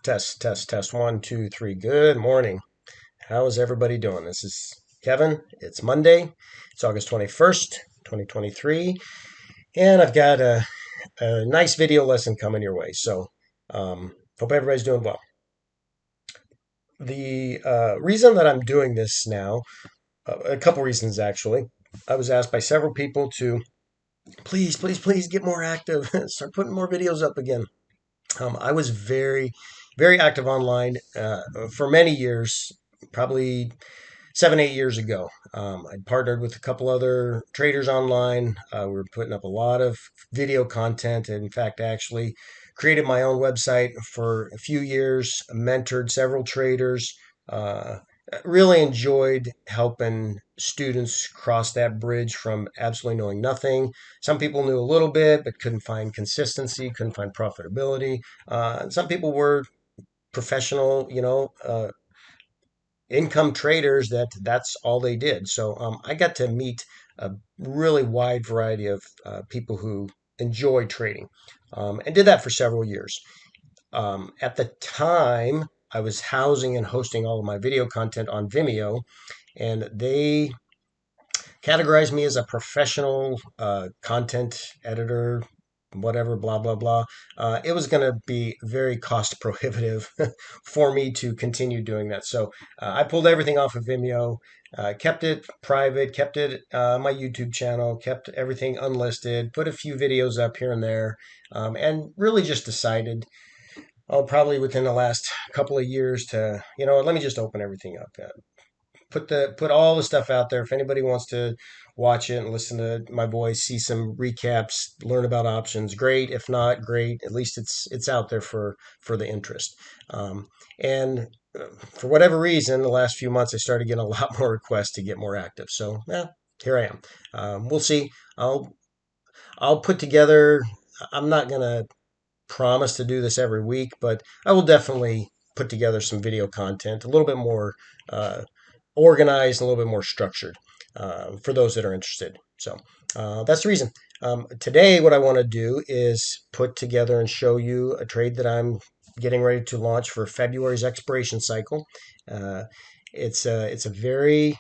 Test. 1, 2, 3. Good morning. How is everybody doing? This is Kevin. It's Monday. It's August 21st, 2023. And I've got a nice video lesson coming your way. So, hope everybody's doing well. The reason that I'm doing this now, a couple reasons actually. I was asked by several people to please get more active, start putting more videos up again. I was very active online for many years, probably 7, 8 years ago. I partnered with a couple other traders online. We were putting up a lot of video content. In fact, I actually created my own website for a few years, mentored several traders. Uh, really enjoyed helping students cross that bridge from absolutely knowing nothing. Some people knew a little bit, but couldn't find consistency, couldn't find profitability. Some people were professional, income traders that's all they did. So I got to meet a really wide variety of people who enjoy trading, and did that for several years. At the time, I was housing and hosting all of my video content on Vimeo, and they categorized me as a professional content editor, whatever, blah, blah, blah. It was going to be very cost prohibitive for me to continue doing that. So I pulled everything off of Vimeo, kept it private, kept it my YouTube channel, kept everything unlisted, put a few videos up here and there, and really just decided, oh, probably within the last couple of years to, let me just open everything up. Put all the stuff out there. If anybody wants to watch it and listen to my voice, see some recaps, learn about options, great. If not, great. At least it's out there for the interest. And for whatever reason, the last few months I started getting a lot more requests to get more active. So here I am. We'll see. I'll put together. I'm not gonna promise to do this every week, but I will definitely put together some video content, a little bit more organized, and a little bit more structured for those that are interested. So that's the reason. Today, what I want to do is put together and show you a trade that I'm getting ready to launch for February's expiration cycle. Uh, it's a very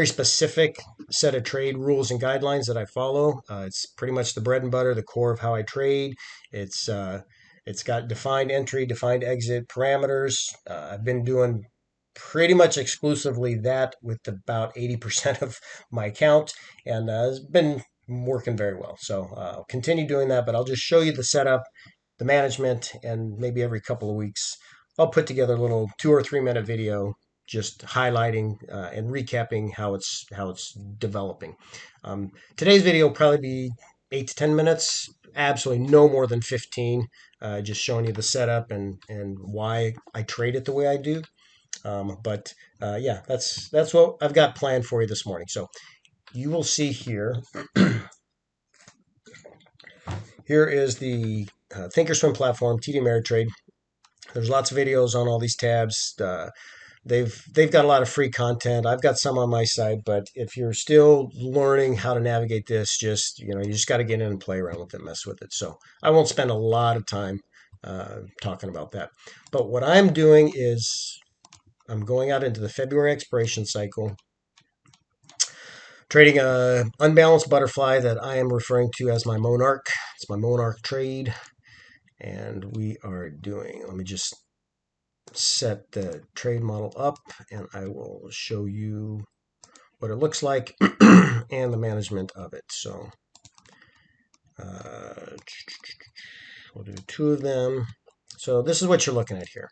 specific set of trade rules and guidelines that I follow. It's pretty much the bread and butter, the core of how I trade. It's got defined entry, defined exit parameters. I've been doing pretty much exclusively that with about 80% of my account, and it's been working very well. So I'll continue doing that, but I'll just show you the setup, the management, and maybe every couple of weeks I'll put together a little 2 or 3 minute video just highlighting and recapping how it's developing. Today's video will probably be 8 to 10 minutes, absolutely no more than 15. Just showing you the setup and why I trade it the way I do. But yeah, that's what I've got planned for you this morning. So you will see here. Here is the Thinkorswim platform, TD Ameritrade. There's lots of videos on all these tabs. They've got a lot of free content. I've got some on my site, but if you're still learning how to navigate this, you just got to get in and play around with it, mess with it. So I won't spend a lot of time talking about that. But what I'm doing is I'm going out into the February expiration cycle, trading a unbalanced butterfly that I am referring to as my Monarch. It's my Monarch Trade, and we are doing. Let me just set the trade model up, and I will show you what it looks like and the management of it. So we'll do 2 of them. So this is what you're looking at here.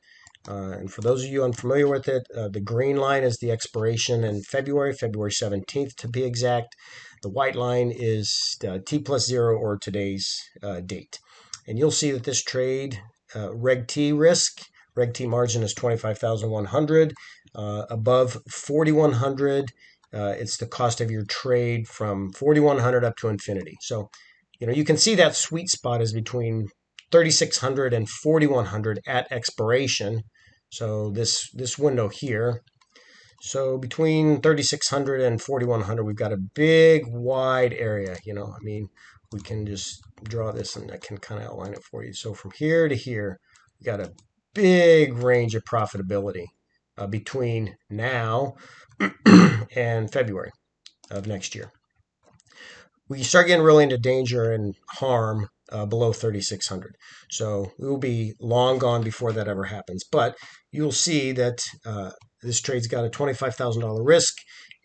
And for those of you unfamiliar with it, the green line is the expiration in February 17th to be exact. The white line is T+0 or today's date. And you'll see that this trade, Reg T risk, Reg T margin is 25,100. Above 4,100, it's the cost of your trade from 4,100 up to infinity. So, you can see that sweet spot is between 3,600 and 4,100 at expiration. So this window here. So between 3,600 and 4,100, we've got a big, wide area. We can just draw this, and I can kind of outline it for you. So from here to here, We got a big range of profitability between now and February of next year. We start getting really into danger and harm below 3,600. So we will be long gone before that ever happens. But you'll see that this trade's got a $25,000 risk,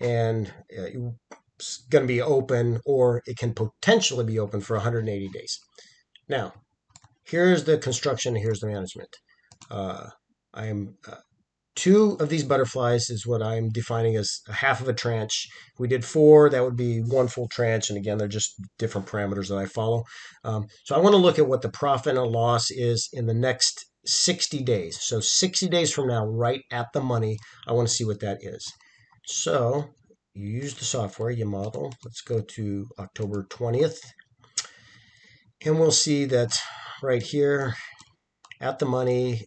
and it's going to be open, or it can potentially be open for 180 days. Now, here's the construction, here's the management. I am two of these butterflies is what I'm defining as a half of a tranche. If we did four, that would be one full tranche. And again, they're just different parameters that I follow. So I want to look at what the profit and loss is in the next 60 days. So 60 days from now, right at the money, I want to see what that is. So you use the software, you model. Let's go to October 20th. And we'll see that right here, at the money,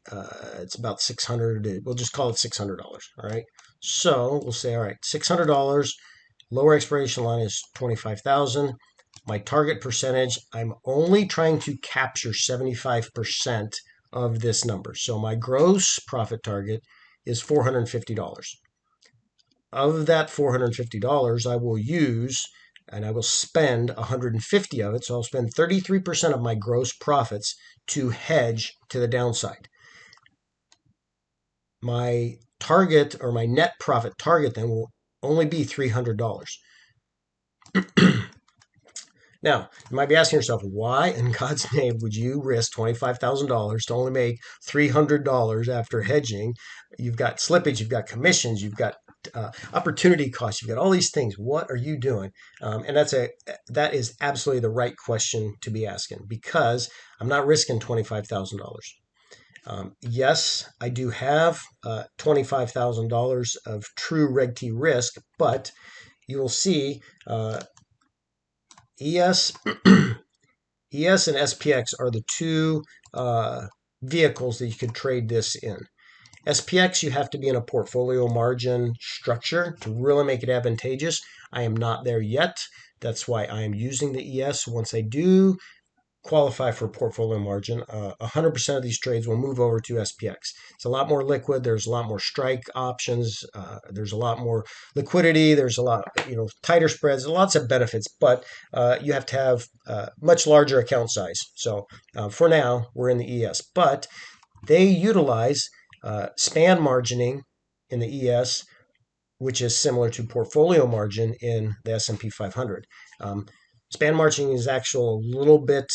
it's about 600. We'll just call it $600. All right. So we'll say, all right, $600. Lower expiration line is 25,000. My target percentage, I'm only trying to capture 75% of this number. So my gross profit target is $450. Of that $450, I will use and I will spend 150 of it. So I'll spend 33% of my gross profits to hedge to the downside. My target, or my net profit target, then will only be $300. Now, you might be asking yourself, why in God's name would you risk $25,000 to only make $300 after hedging? You've got slippage, you've got commissions, you've got opportunity costs, you've got all these things. What are you doing? And that is absolutely the right question to be asking, because I'm not risking $25,000. Yes, I do have $25,000 of true Reg T risk, but you will see ES, ES and SPX are the two vehicles that you could trade this in. SPX, you have to be in a portfolio margin structure to really make it advantageous. I am not there yet. That's why I am using the ES. Once I do qualify for portfolio margin, 100% of these trades will move over to SPX. It's a lot more liquid. There's a lot more strike options. There's a lot more liquidity. There's a lot, tighter spreads, lots of benefits, but you have to have much larger account size. So for now, we're in the ES, but they utilize span margining in the ES, which is similar to portfolio margin in the S&P 500. Span margining is actually a little bit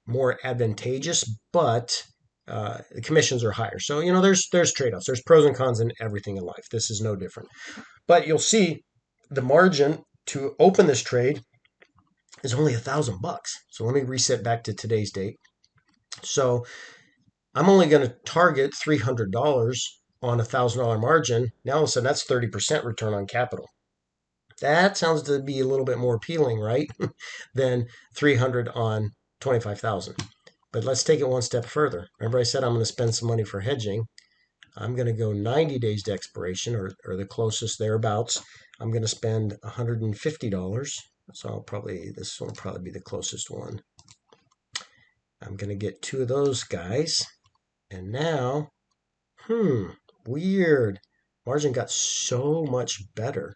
more advantageous, but the commissions are higher. So, there's trade-offs. There's pros and cons in everything in life. This is no different. But you'll see the margin to open this trade is only $1,000. So let me reset back to today's date. So I'm only going to target $300 on a $1,000 margin. Now all of a sudden that's 30% return on capital. That sounds to be a little bit more appealing, right? than 300 on 25,000. But let's take it one step further. Remember I said I'm going to spend some money for hedging. I'm going to go 90 days to expiration, or the closest thereabouts. I'm going to spend $150. So this will probably be the closest one. I'm going to get two of those guys. And now, weird. Margin got so much better.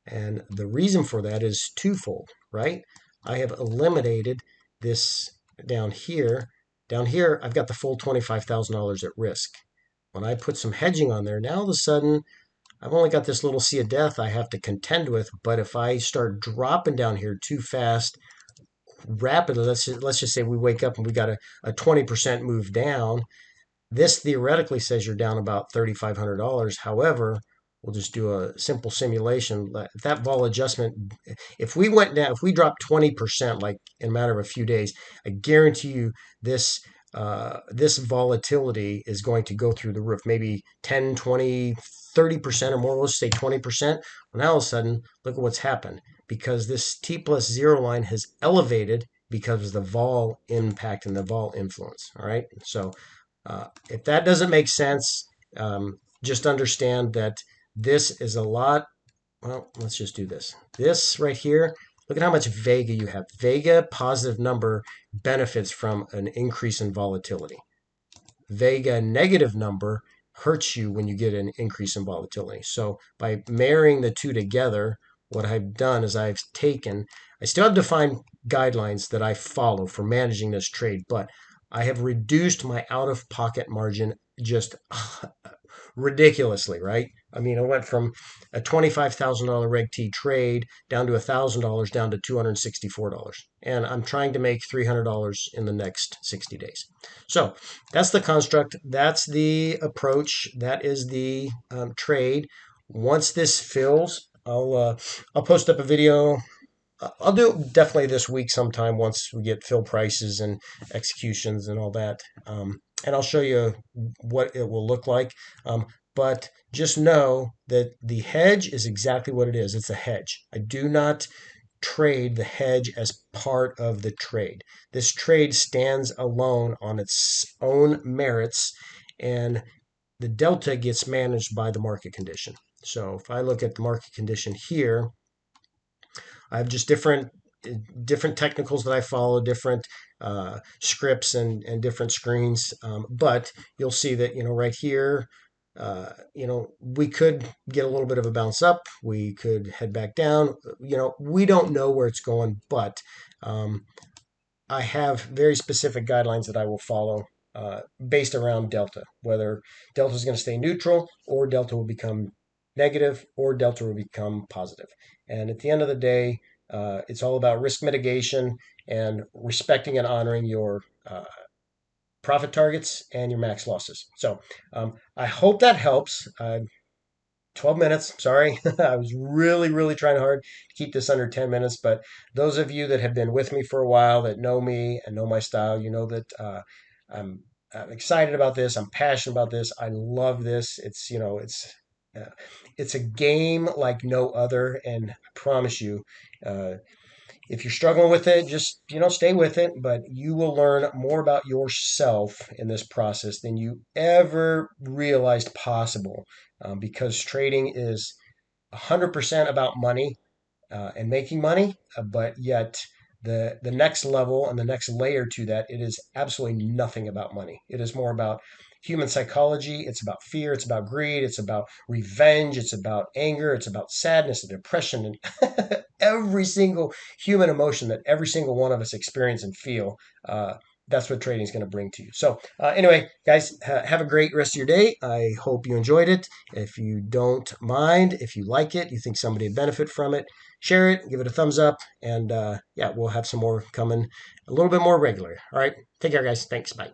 And the reason for that is twofold, right? I have eliminated this down here. Down here, I've got the full $25,000 at risk. When I put some hedging on there, now all of a sudden, I've only got this little sea of death I have to contend with. But if I start dropping down here too fast, rapidly, let's just say we wake up and we got a 20% move down. This theoretically says you're down about $3,500. However, we'll just do a simple simulation. That vol adjustment, if we went down, if we dropped 20%, like in a matter of a few days, I guarantee you this volatility is going to go through the roof. Maybe 10, 20, 30% or more. Let's say 20%. Well, now all of a sudden, look at what's happened. Because this T+0 line has elevated because of the vol impact and the vol influence. All right. So if that doesn't make sense, just understand that this is a lot. Well, let's just do this. This right here, look at how much Vega you have. Vega, positive number, benefits from an increase in volatility. Vega negative number hurts you when you get an increase in volatility. So by marrying the two together, what I've done is I still have defined guidelines that I follow for managing this trade, but I have reduced my out of pocket margin just ridiculously, right? I mean, I went from a $25,000 Reg T trade down to $1,000 down to $264. And I'm trying to make $300 in the next 60 days. So that's the construct. That's the approach. That is the trade. Once this fills, I'll post up a video. I'll do it definitely this week sometime once we get fill prices and executions and all that. And I'll show you what it will look like. But just know that the hedge is exactly what it is. It's a hedge. I do not trade the hedge as part of the trade. This trade stands alone on its own merits, and the delta gets managed by the market condition. So if I look at the market condition here, I have just different technicals that I follow, different scripts and different screens. But you'll see that right here, we could get a little bit of a bounce up. We could head back down. We don't know where it's going, but I have very specific guidelines that I will follow based around delta, whether delta is going to stay neutral or delta will become negative or delta will become positive. And at the end of the day, it's all about risk mitigation and respecting and honoring your profit targets and your max losses. So I hope that helps. 12 minutes. Sorry. I was really, really trying hard to keep this under 10 minutes. But those of you that have been with me for a while, that know me and know my style, you know that I'm excited about this. I'm passionate about this. I love this. It's a game like no other. And I promise you, if you're struggling with it, just stay with it. But you will learn more about yourself in this process than you ever realized possible, because trading is 100% about money and making money, but yet the next level and the next layer to that, it is absolutely nothing about money. It is more about human psychology. It's about fear. It's about greed. It's about revenge. It's about anger. It's about sadness and depression and every single human emotion that every single one of us experience and feel. That's what trading is going to bring to you. So anyway, guys, have a great rest of your day. I hope you enjoyed it. If you don't mind, if you like it, you think somebody would benefit from it, share it, give it a thumbs up, and yeah, we'll have some more coming a little bit more regular. All right, take care, guys. Thanks. Bye.